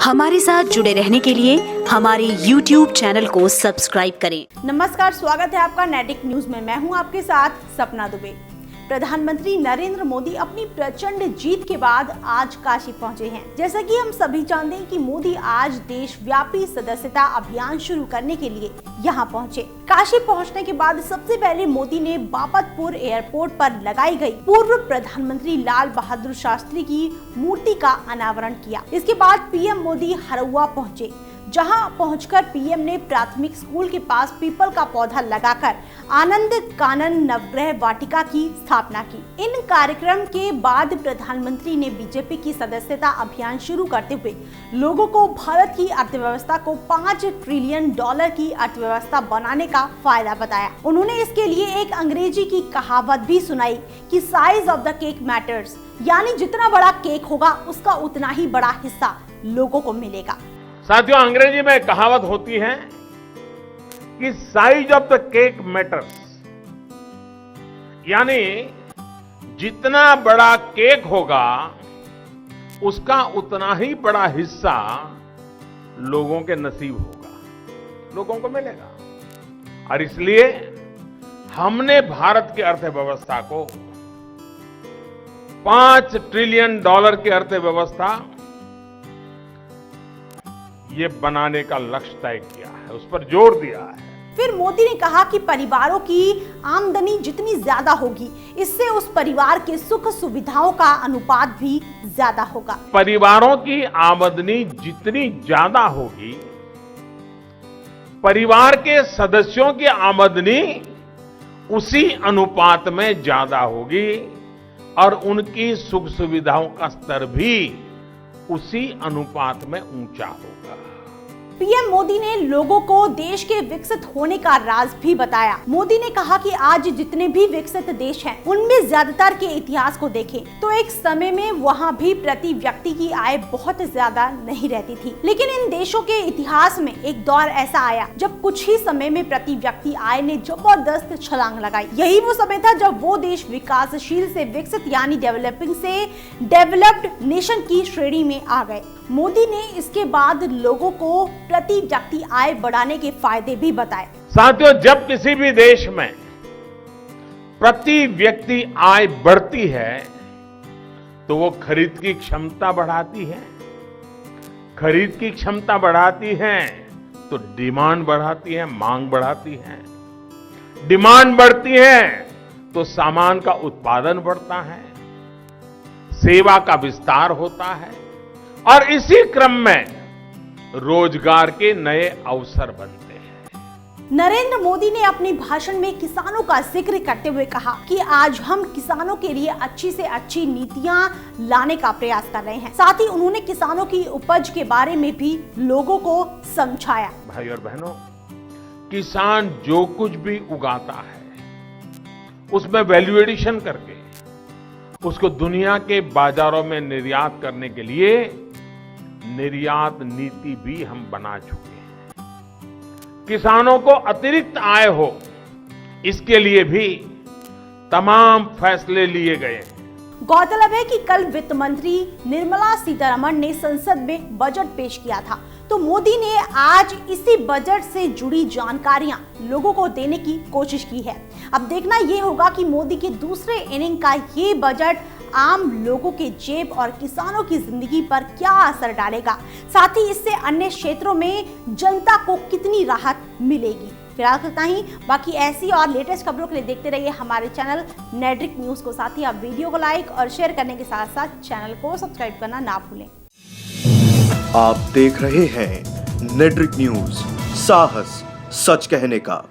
हमारे साथ जुड़े रहने के लिए हमारे YouTube चैनल को सब्सक्राइब करें। नमस्कार, स्वागत है आपका नेटिक न्यूज में। मैं हूं आपके साथ सपना दुबे। प्रधानमंत्री नरेंद्र मोदी अपनी प्रचंड जीत के बाद आज काशी पहुंचे हैं। जैसा कि हम सभी जानते हैं कि मोदी आज देशव्यापी सदस्यता अभियान शुरू करने के लिए यहां पहुंचे। काशी पहुंचने के बाद सबसे पहले मोदी ने बापतपुर एयरपोर्ट पर लगाई गई पूर्व प्रधानमंत्री लाल बहादुर शास्त्री की मूर्ति का अनावरण किया। इसके बाद पीएम मोदी हरौआ पहुंचे, जहां पहुंचकर पीएम ने प्राथमिक स्कूल के पास पीपल का पौधा लगाकर आनंद कानन नवग्रह वाटिका की स्थापना की। इन कार्यक्रम के बाद प्रधानमंत्री ने बीजेपी की सदस्यता अभियान शुरू करते हुए लोगों को भारत की अर्थव्यवस्था को $5 ट्रिलियन की अर्थव्यवस्था बनाने का फायदा बताया। उन्होंने इसके लिए एक अंग्रेजी की कहावत भी सुनाई कि size of the cake matters, यानी जितना बड़ा केक होगा उसका उतना ही बड़ा हिस्सा लोगों को मिलेगा। साथियों, अंग्रेजी में एक कहावत होती है कि size of the cake matters, यानी जितना बड़ा केक होगा उसका उतना ही बड़ा हिस्सा लोगों के नसीब होगा, लोगों को मिलेगा। और इसलिए हमने भारत की अर्थव्यवस्था को $5 ट्रिलियन की अर्थव्यवस्था ये बनाने का लक्ष्य तय किया है, उस पर जोर दिया है। फिर मोदी ने कहा कि परिवारों की आमदनी जितनी ज्यादा होगी, इससे उस परिवार के सुख सुविधाओं का अनुपात भी ज्यादा होगा। परिवारों की आमदनी जितनी ज्यादा होगी, परिवार के सदस्यों की आमदनी उसी अनुपात में ज्यादा होगी और उनकी सुख सुविधाओं का स्तर भी उसी अनुपात में ऊंचा होगा। पीएम मोदी ने लोगों को देश के विकसित होने का राज भी बताया। मोदी ने कहा कि आज जितने भी विकसित देश हैं, उनमें ज्यादातर के इतिहास को देखें तो एक समय में वहां भी प्रति व्यक्ति की आय बहुत ज्यादा नहीं रहती थी, लेकिन इन देशों के इतिहास में एक दौर ऐसा आया जब कुछ ही समय में प्रति व्यक्ति आय ने जबरदस्त छलांग लगाई। यही वो समय था जब वो देश विकासशील से विकसित यानी डेवलपिंग से डेवलप्ड नेशन की श्रेणी में आ गए। मोदी ने इसके बाद लोगों को प्रति व्यक्ति आय बढ़ाने के फायदे भी बताए। साथियों, जब किसी भी देश में प्रति व्यक्ति आय बढ़ती है तो वो खरीद की क्षमता बढ़ाती है, खरीद की क्षमता बढ़ाती है तो डिमांड बढ़ाती है, मांग बढ़ाती है, डिमांड बढ़ती है तो सामान का उत्पादन बढ़ता है, सेवा का विस्तार होता है और इसी क्रम में रोजगार के नए अवसर बनते हैं। नरेंद्र मोदी ने अपने भाषण में किसानों का जिक्र करते हुए कहा कि आज हम किसानों के लिए अच्छी से अच्छी नीतियां लाने का प्रयास कर रहे हैं। साथ ही उन्होंने किसानों की उपज के बारे में भी लोगों को समझाया। भाई और बहनों, किसान जो कुछ भी उगाता है उसमें वैल्यू एडिशन करके उसको दुनिया के बाजारों में निर्यात करने के लिए निर्यात नीति भी हम बना चुके हैं। किसानों को अतिरिक्त आय हो, इसके लिए भी तमाम फैसले लिए गए हैं। गौरतलब है कि कल वित्त मंत्री निर्मला सीतारमण ने संसद में बजट पेश किया था, तो मोदी ने आज इसी बजट से जुड़ी जानकारियां लोगों को देने की कोशिश की है। अब देखना ये होगा कि मोदी के दूसरे इनिंग का ये बजट आम लोगों के जेब और किसानों की जिंदगी पर क्या असर डालेगा, साथ ही इससे अन्य क्षेत्रों में जनता को कितनी राहत मिलेगी। फिलहाल इतना ही। बाकी ऐसी और लेटेस्ट खबरों के लिए देखते रहिए हमारे चैनल नेट्रिक न्यूज को। साथ ही आप वीडियो को लाइक और शेयर करने के साथ साथ चैनल को सब्सक्राइब करना ना भूलें। आप देख रहे हैं नेट्रिक न्यूज, साहस सच कहने का।